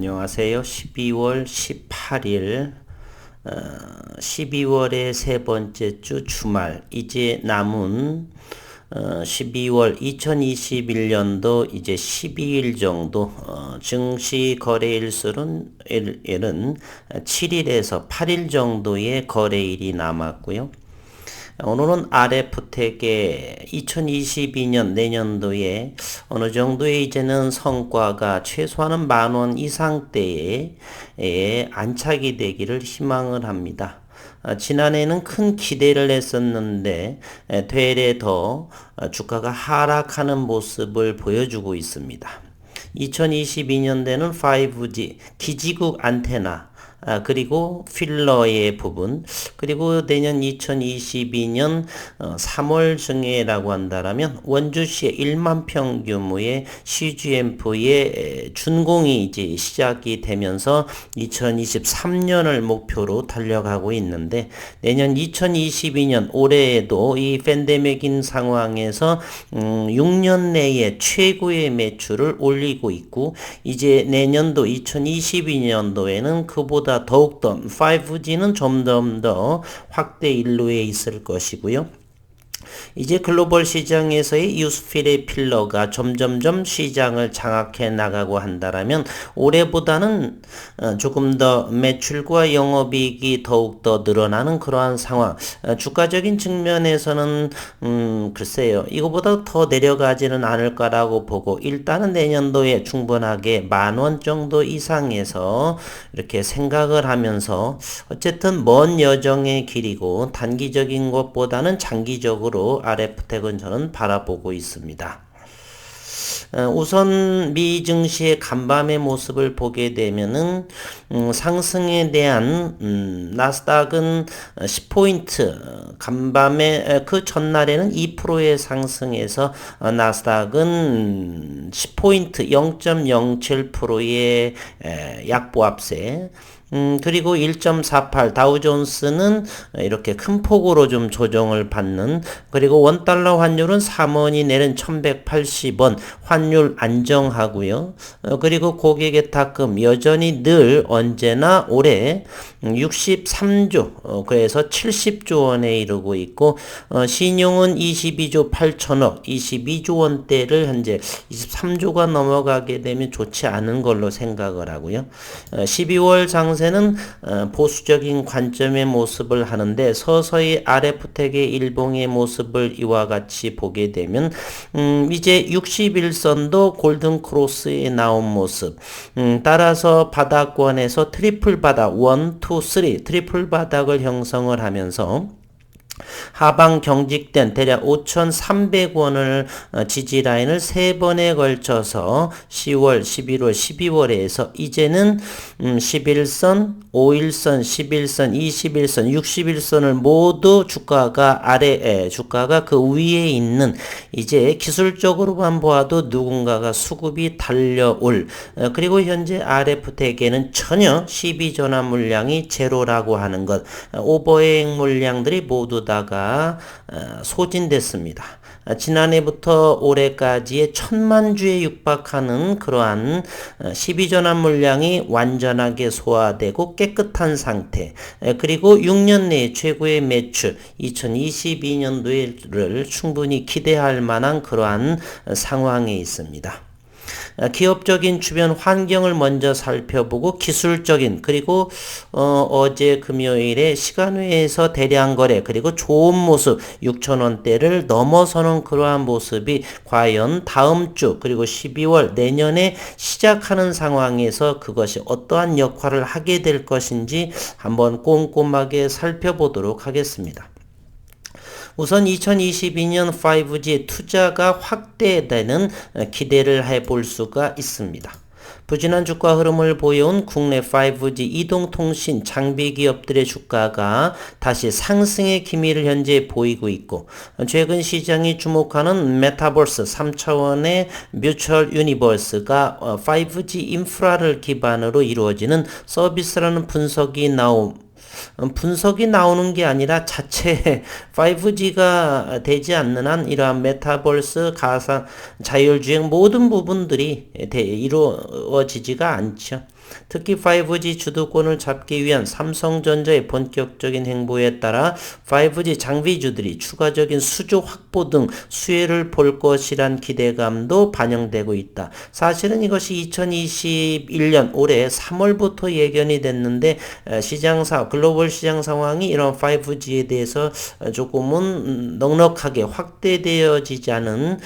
안녕하세요. 12월 18일 12월의 세 번째 주 주말 이제 남은 12월 2021년도 이제 12일 정도 증시 거래일수는 7일에서 8일 정도의 거래일이 남았고요. 오늘은 RF텍의 2022년 내년도에 어느 정도의 이제는 성과가 최소한은 10,000원 이상대에 안착이 되기를 희망을 합니다. 지난해는 큰 기대를 했었는데 되레 더 주가가 하락하는 모습을 보여주고 있습니다. 2022년대는 5G 기지국 안테나 그리고 필러의 부분 그리고 내년 2022년 3월 중에라고 한다라면 원주시의 1만 평 규모의 CGMP의 준공이 이제 시작이 되면서 2023년을 목표로 달려가고 있는데 내년 2022년 올해에도 이 팬데믹인 상황에서 6년 내에 최고의 매출을 올리고 있고 이제 내년도 2022년도에는 그보다 더욱더 5G는 점점 더 확대 일로에 있을 것이고요. 이제 글로벌 시장에서의 유스필의 필러가 점점점 시장을 장악해 나가고 한다라면 올해보다는 조금 더 매출과 영업이익이 더욱더 늘어나는 그러한 상황. 주가적인 측면에서는 글쎄요. 이거보다 더 내려가지는 않을까라고 보고 일단은 내년도에 충분하게 10,000원 정도 이상에서 이렇게 생각을 하면서 어쨌든 먼 여정의 길이고 단기적인 것보다는 장기적으로 RF텍은 저는 바라보고 있습니다. 우선 미 증시의 간밤의 모습을 보게 되면은 상승에 대한 나스닥은 10포인트 간밤에 그 전날에는 2%의 상승에서 나스닥은 10포인트 0.07%의 약보합세 그리고 1.48 다우존스는 이렇게 큰 폭으로 좀 조정을 받는 그리고 원달러 환율은 3원이 내린 1180원 환율 안정하고요. 그리고 고객의 탁금 여전히 늘 언제나 올해 63조 그래서 70조 원에 이르고 있고 신용은 22조 8천억 22조 원대를 현재 23조가 넘어가게 되면 좋지 않은 걸로 생각을 하고요. 12월 장세는 보수적인 관점의 모습을 하는데 서서히 RF텍의 일봉의 모습을 이와 같이 보게 되면 이제 61선도 골든 크로스에 나온 모습 따라서 바닥권에서 트리플 바닥 1, 2, 3 트리플 바닥을 형성을 하면서 하방 경직된 대략 5,300원을 지지라인을 3번에 걸쳐서 10월, 11월, 12월에서 이제는 11선, 5일선, 11선, 21선, 61선을 모두 주가가 주가가 그 위에 있는 이제 기술적으로만 보아도 누군가가 수급이 달려올 그리고 현재 RF텍에는 전혀 시비 전환 물량이 제로라고 하는 것 오버행 물량들이 모두 다가 소진됐습니다. 지난해부터 올해까지의 1,000만 주에 육박하는 그러한 시비전환 물량이 완전하게 소화되고 깨끗한 상태 그리고 6년 내에 최고의 매출 2022년도를 충분히 기대할 만한 그러한 상황에 있습니다. 기업적인 주변 환경을 먼저 살펴보고 기술적인 그리고 어제 금요일에 시간외에서 대량 거래 그리고 좋은 모습 6,000원대를 넘어서는 그러한 모습이 과연 다음 주 그리고 12월 내년에 시작하는 상황에서 그것이 어떠한 역할을 하게 될 것인지 한번 꼼꼼하게 살펴보도록 하겠습니다. 우선 2022년 5G 투자가 확대되는 기대를 해볼 수가 있습니다. 부진한 주가 흐름을 보여온 국내 5G 이동통신 장비 기업들의 주가가 다시 상승의 기미를 현재 보이고 있고 최근 시장이 주목하는 메타버스 3차원의 뮤추얼 유니버스가 5G 인프라를 기반으로 이루어지는 서비스라는 분석이 나오는 게 아니라 자체 5G가 되지 않는 한 이러한 메타버스, 가상, 자율주행 모든 부분들이 이루어지지가 않죠. 특히 5G 주도권을 잡기 위한 삼성전자의 본격적인 행보에 따라 5G 장비주들이 추가적인 수주 확보 등 수혜를 볼 것이란 기대감도 반영되고 있다. 사실은 이것이 2021년 올해 3월부터 예견이 됐는데 글로벌 시장 상황이 이런 5G에 대해서 조금은 넉넉하게 확대되어지지 않은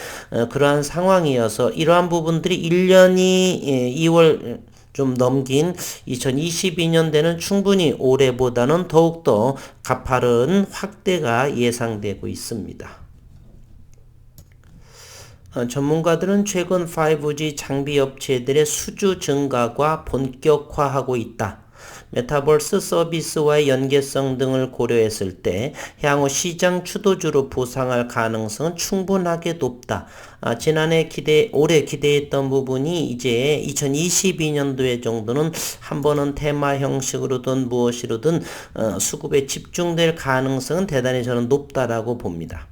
그러한 상황이어서 이러한 부분들이 1년이 2월 좀 넘긴 2022년대는 충분히 올해보다는 더욱더 가파른 확대가 예상되고 있습니다. 전문가들은 최근 5G 장비 업체들의 수주 증가가 본격화하고 있다. 메타버스 서비스와의 연계성 등을 고려했을 때 향후 시장 주도주로 부상할 가능성은 충분하게 높다. 올해 기대했던 부분이 이제 2022년도에 정도는 한 번은 테마 형식으로든 무엇이로든 수급에 집중될 가능성은 대단히 저는 높다라고 봅니다.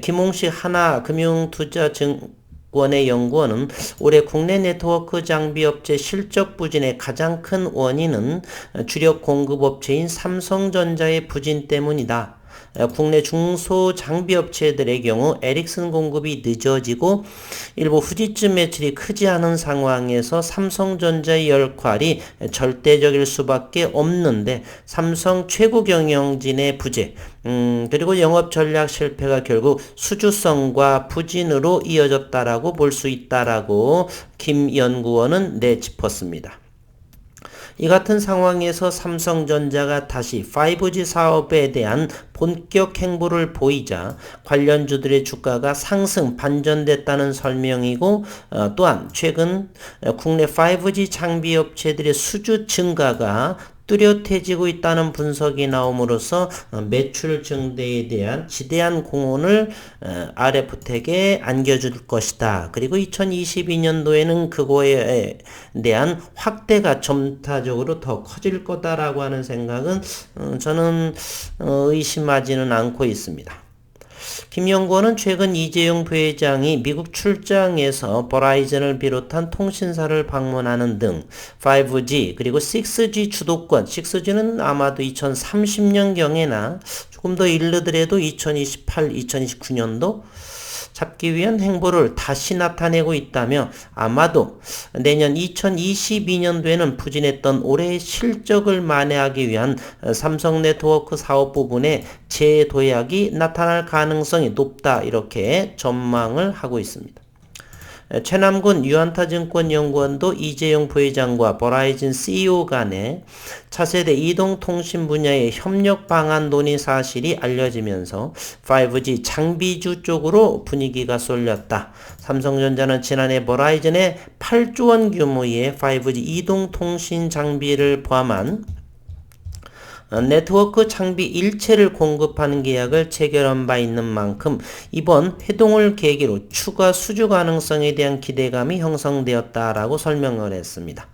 김홍식 하나금융투자증권의 연구원은 올해 국내 네트워크 장비 업체 실적 부진의 가장 큰 원인은 주력 공급업체인 삼성전자의 부진 때문이다. 국내 중소장비업체들의 경우 에릭슨 공급이 늦어지고 일부 후지츠 매출이 크지 않은 상황에서 삼성전자의 역할이 절대적일 수밖에 없는데 삼성 최고 경영진의 부재 그리고 영업 전략 실패가 결국 수주성과 부진으로 이어졌다라고 볼 수 있다라고 김 연구원은 내짚었습니다. 이 같은 상황에서 삼성전자가 다시 5G 사업에 대한 본격 행보를 보이자 관련주들의 주가가 상승 반전됐다는 설명이고 또한 최근 국내 5G 장비 업체들의 수주 증가가 뚜렷해지고 있다는 분석이 나옴으로써 매출 증대에 대한 지대한 공헌을 RF텍에 안겨줄 것이다. 그리고 2022년도에는 그거에 대한 확대가 점차적으로 더 커질 거다라고 하는 생각은 저는 의심하지는 않고 있습니다. 김 연구원은 최근 이재용 부회장이 미국 출장에서 버라이즌을 비롯한 통신사를 방문하는 등 5G 그리고 6G 주도권, 6G는 아마도 2030년경에나 조금 더 이르더라도 2028, 2029년도 잡기 위한 행보를 다시 나타내고 있다며 아마도 내년 2022년도에는 부진했던 올해의 실적을 만회하기 위한 삼성 네트워크 사업 부분에 재도약이 나타날 가능성이 높다 이렇게 전망을 하고 있습니다. 최남군 유한타증권연구원도 이재용 부회장과 버라이즌 CEO 간의 차세대 이동통신 분야의 협력 방안 논의 사실이 알려지면서 5G 장비주 쪽으로 분위기가 쏠렸다. 삼성전자는 지난해 버라이즌에 8조 원 규모의 5G 이동통신 장비를 포함한 네트워크 장비 일체를 공급하는 계약을 체결한 바 있는 만큼 이번 회동을 계기로 추가 수주 가능성에 대한 기대감이 형성되었다라고 설명을 했습니다.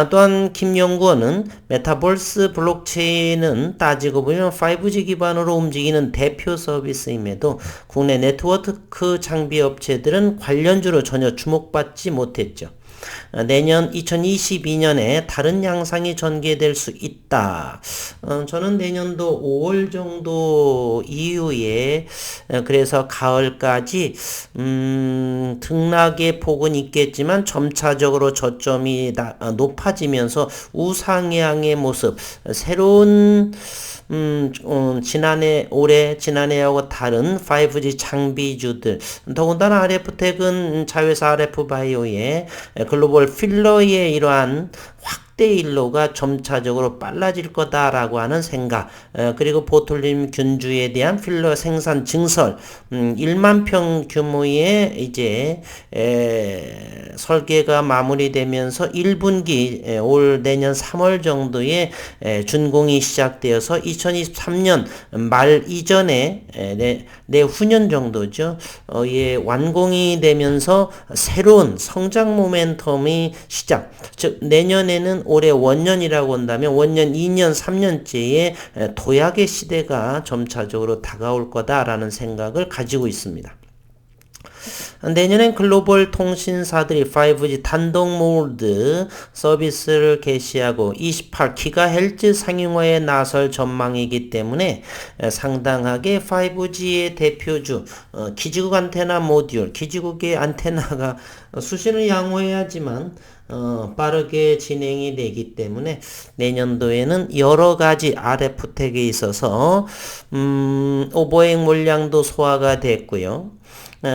또한 김 연구원은 메타버스 블록체인은 따지고 보면 5G 기반으로 움직이는 대표 서비스임에도 국내 네트워크 장비 업체들은 관련주로 전혀 주목받지 못했죠. 내년 2022년에 다른 양상이 전개될 수 있다. 저는 내년도 5월 정도 이후에 그래서 가을까지 등락의 폭은 있겠지만 점차적으로 저점이 높아지면서 우상향의 모습, 새로운 지난해하고 다른 5G 장비주들, 더군다나 RF텍은 자회사 RF바이오의 글로벌 필러의 이러한 확대 일로가 점차적으로 빨라질 거다라고 하는 생각, 그리고 보톨림 균주에 대한 필러 생산 증설, 1만 평 규모의 이제 설계가 마무리되면서 1분기 올 내년 3월 정도에 준공이 시작되어서 2023년 말 이전에 내후년 정도죠. 완공이 되면서 새로운 성장 모멘텀이 시작. 즉 내년에는 올해 원년이라고 한다면 원년 2년 3년째의 도약의 시대가 점차적으로 다가올 거다라는 생각을 가지고 있습니다. 내년엔 글로벌 통신사들이 5G 단독 모드 서비스를 개시하고 28GHz 상용화에 나설 전망이기 때문에 상당하게 5G의 대표주 기지국 안테나 모듈, 기지국의 안테나가 수신을 양호해야지만 빠르게 진행이 되기 때문에 내년도에는 여러 가지 RF택에 있어서 오버행 물량도 소화가 됐고요.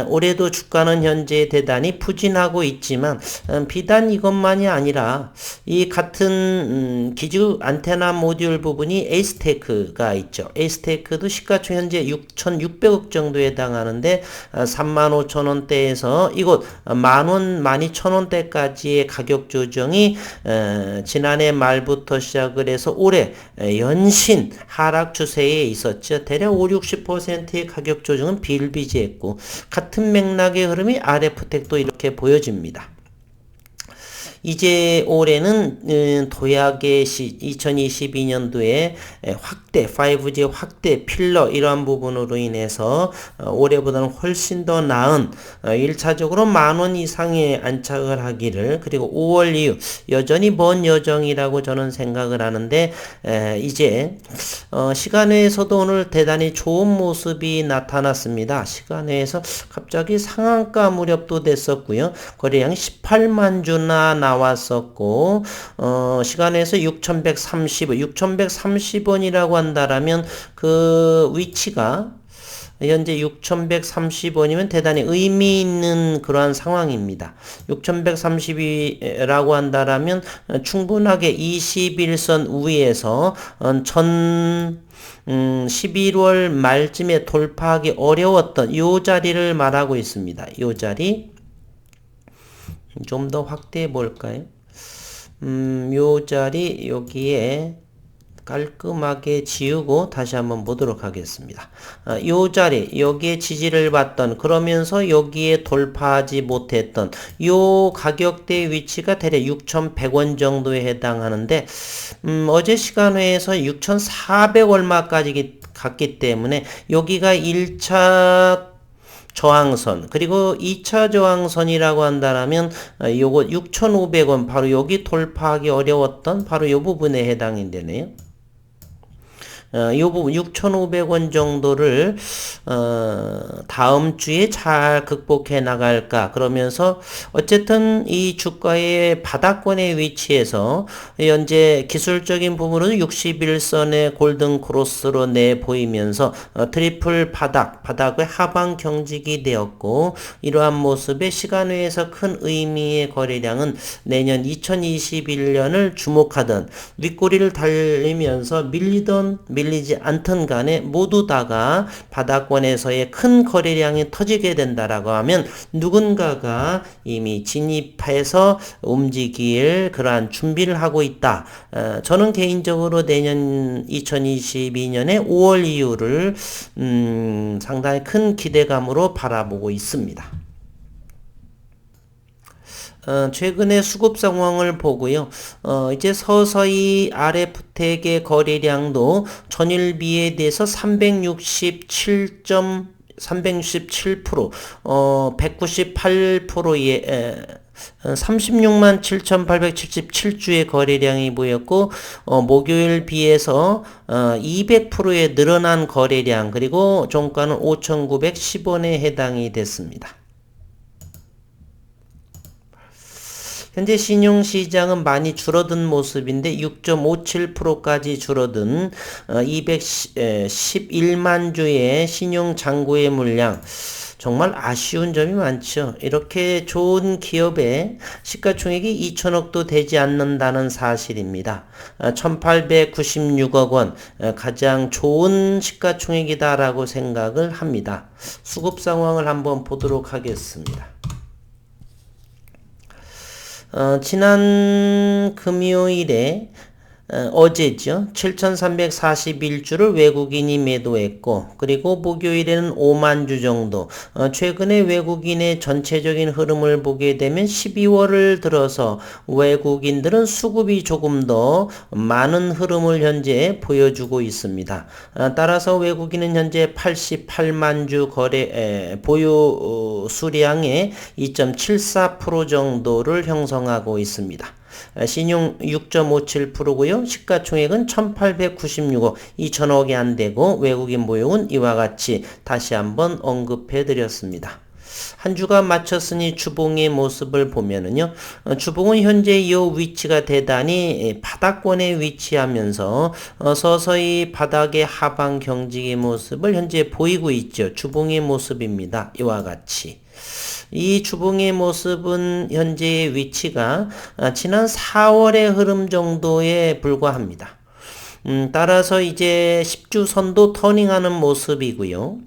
올해도 주가는 현재 대단히 부진하고 있지만 비단 이것만이 아니라 이 같은 기지국 안테나 모듈 부분이 에이스테크가 있죠. 에이스테크도 시가총 현재 6,600억 정도에 해당하는데 35,000원대에서 이곳 10,000원, 12,000원대까지의 가격 조정이 지난해 말부터 시작을 해서 올해 연신 하락 추세에 있었죠. 대략 5-60%의 가격 조정은 비일비재했고 같은 맥락의 흐름이 RF택도 이렇게 보여집니다. 이제 올해는 도약의 2022년도에 확대, 5G 확대, 필러 이러한 부분으로 인해서 올해보다는 훨씬 더 나은 1차적으로 10,000원 이상의 안착을 하기를, 그리고 5월 이후 여전히 먼 여정이라고 저는 생각을 하는데 이제 시간외에서도 오늘 대단히 좋은 모습이 나타났습니다. 시간외에서 갑자기 상한가 무렵도 됐었고요. 거래량이 18만 주나 나왔었고 시간에서 6,130원이라고 한다라면 그 위치가 현재 6,130원이면 대단히 의미 있는 그러한 상황입니다. 6,130이라고 한다라면 충분하게 21선 위에서 11월 말쯤에 돌파하기 어려웠던 이 자리를 말하고 있습니다. 이 자리 좀 더 확대해 볼까요? 요 자리 여기에 깔끔하게 지우고 다시 한번 보도록 하겠습니다. 요 자리 여기에 지지를 받던, 그러면서 여기에 돌파하지 못했던 요 가격대 위치가 대략 6,100원 정도에 해당하는데 어제 시간회에서 6,400 얼마까지 갔기 때문에 여기가 1차 저항선, 그리고 2차 저항선이라고 한다면 요거 6,500원 바로 여기 돌파하기 어려웠던 바로 요 부분에 해당이 되네요. 요 부분 6,500원 정도를 다음 주에 잘 극복해 나갈까, 그러면서 어쨌든 이 주가의 바닥권의 위치에서 현재 기술적인 부분으로 61선의 골든 크로스로 내 보이면서 트리플 바닥의 하방 경직이 되었고, 이러한 모습의 시간외에서 큰 의미의 거래량은 내년 2021년을 주목하던 윗꼬리를 달리면서 밀리지 않던 간에 모두 다가 바닥권에서의 큰 거래량이 터지게 된다라고 하면 누군가가 이미 진입해서 움직일 그러한 준비를 하고 있다. 저는 개인적으로 내년 2022년에 5월 이후를 상당히 큰 기대감으로 바라보고 있습니다. 최근의 수급 상황을 보고요. 이제 서서히 RF택의 거래량도 전일비에 대해서 367%, 198%의 36만 7,877주의 거래량이 보였고, 목요일 비해서 200%의 늘어난 거래량, 그리고 종가는 5,910원에 해당이 됐습니다. 현재 신용시장은 많이 줄어든 모습인데 6.57%까지 줄어든 211만 주의 신용잔고의 물량, 정말 아쉬운 점이 많죠. 이렇게 좋은 기업의 시가총액이 2천억도 되지 않는다는 사실입니다. 1,896억 원, 가장 좋은 시가총액이다라고 생각을 합니다. 수급 상황을 한번 보도록 하겠습니다. 지난 금요일에 어제죠. 7,341주를 외국인이 매도했고, 그리고 목요일에는 5만 주 정도. 최근에 외국인의 전체적인 흐름을 보게 되면 12월을 들어서 외국인들은 수급이 조금 더 많은 흐름을 현재 보여주고 있습니다. 따라서 외국인은 현재 88만 주 보유 수량의 2.74% 정도를 형성하고 있습니다. 신용 6.57%고요. 시가총액은 1896억, 2천억이 안 되고 외국인 보유은 이와 같이 다시 한번 언급해 드렸습니다. 한 주가 마쳤으니 주봉의 모습을 보면은요, 주봉은 현재 이 위치가 대단히 바닥권에 위치하면서 서서히 바닥의 하방 경직의 모습을 현재 보이고 있죠. 주봉의 모습입니다. 이와 같이. 이 주봉의 모습은 현재의 위치가 지난 4월의 흐름 정도에 불과합니다. 따라서 이제 10주선도 터닝하는 모습이고요.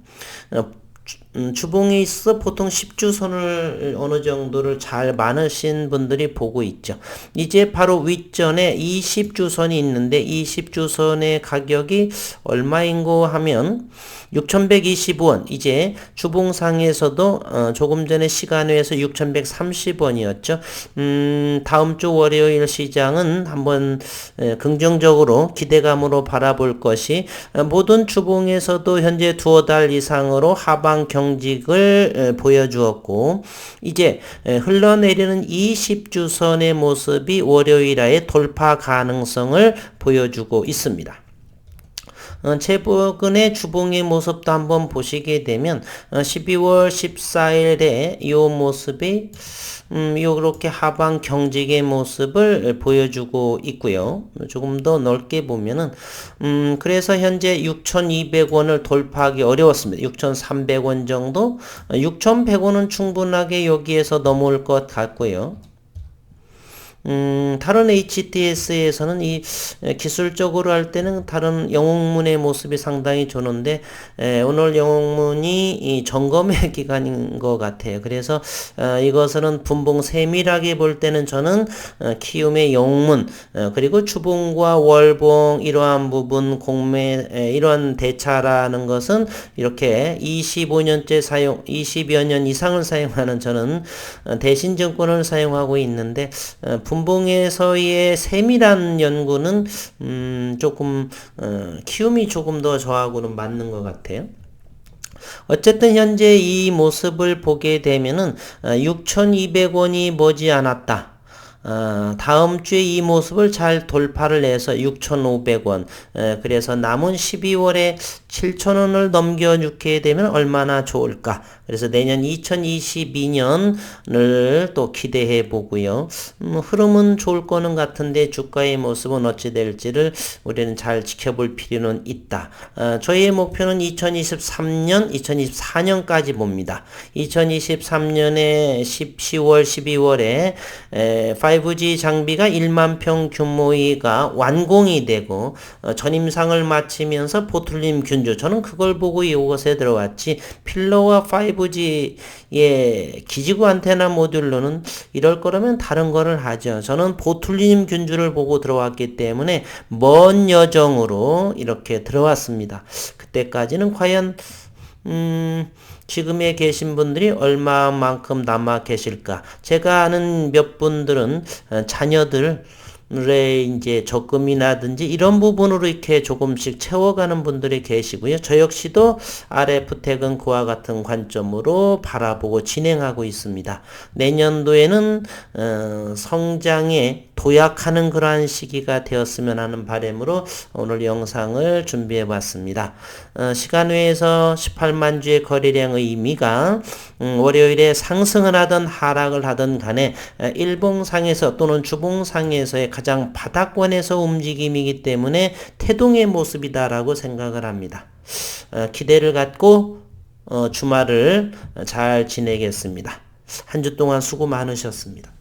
주봉에 있어 보통 10주선을 어느 정도를 잘 많으신 분들이 보고 있죠. 이제 바로 윗전에 20주선이 있는데 이 10주선의 가격이 얼마인고 하면 6,120원. 이제 주봉상에서도 조금 전에 시간외에서 6,130원이었죠. 다음 주 월요일 시장은 한번 긍정적으로 기대감으로 바라볼 것이, 모든 주봉에서도 현재 두어 달 이상으로 하방 경직을 보여주었고, 이제 흘러내리는 20주선의 모습이 월요일에 돌파 가능성을 보여주고 있습니다. 최근의 주봉의 모습도 한번 보시게 되면 12월 14일에 이 모습이 요렇게 하방 경직의 모습을 보여주고 있고요. 조금 더 넓게 보면은 그래서 현재 6,200원을 돌파하기 어려웠습니다. 6,300원 정도, 6,100원은 충분하게 여기에서 넘어올 것 같고요. 다른 HTS에서는 이 기술적으로 할 때는 다른 영웅문의 모습이 상당히 좋은데, 오늘 영웅문이 이 점검의 기간인 것 같아요. 그래서 이것은 분봉 세밀하게 볼 때는 저는 키움의 영웅문, 그리고 주봉과 월봉 이러한 부분 공매 이러한 대차라는 것은 이렇게 25년째 20여 년 이상을 사용하는 저는 대신증권을 사용하고 있는데, 분봉에서의 세밀한 연구는 조금 키움이 조금 더 저하고는 맞는 것 같아요. 어쨌든 현재 이 모습을 보게 되면은 6,200원이 머지않았다. 다음 주에 이 모습을 잘 돌파를 해서 6,500원, 그래서 남은 12월에 7,000원을 넘겨주게 되면 얼마나 좋을까. 그래서 내년 2022년을 또 기대해 보고요. 흐름은 좋을 거는 같은데 주가의 모습은 어찌 될지를 우리는 잘 지켜볼 필요는 있다. 저희의 목표는 2023년, 2024년까지 봅니다. 2023년에 10월, 12월에 5G 장비가 1만 평 규모가 완공이 되고 전임상을 마치면서 보틀림 균주, 저는 그걸 보고 이것에 들어왔지, 필러와 5G의 기지구 안테나 모듈로는 이럴 거라면 다른 거를 하죠. 저는 보툴리늄 균주를 보고 들어왔기 때문에 먼 여정으로 이렇게 들어왔습니다. 그때까지는 과연 지금에 계신 분들이 얼마만큼 남아 계실까? 제가 아는 몇 분들은 자녀들의 이제 적금이라든지 이런 부분으로 이렇게 조금씩 채워가는 분들이 계시고요. 저 역시도 RF텍은 그와 같은 관점으로 바라보고 진행하고 있습니다. 내년도에는 성장에 도약하는 그러한 시기가 되었으면 하는 바람으로 오늘 영상을 준비해 봤습니다. 시간 외에서 18만 주의 거래량의 의미가 월요일에 상승을 하든 하락을 하든 간에 일봉상에서 또는 주봉상에서의 가장 바닥권에서 움직임이기 때문에 태동의 모습이다라고 생각을 합니다. 기대를 갖고 주말을 잘 지내겠습니다. 한 주 동안 수고 많으셨습니다.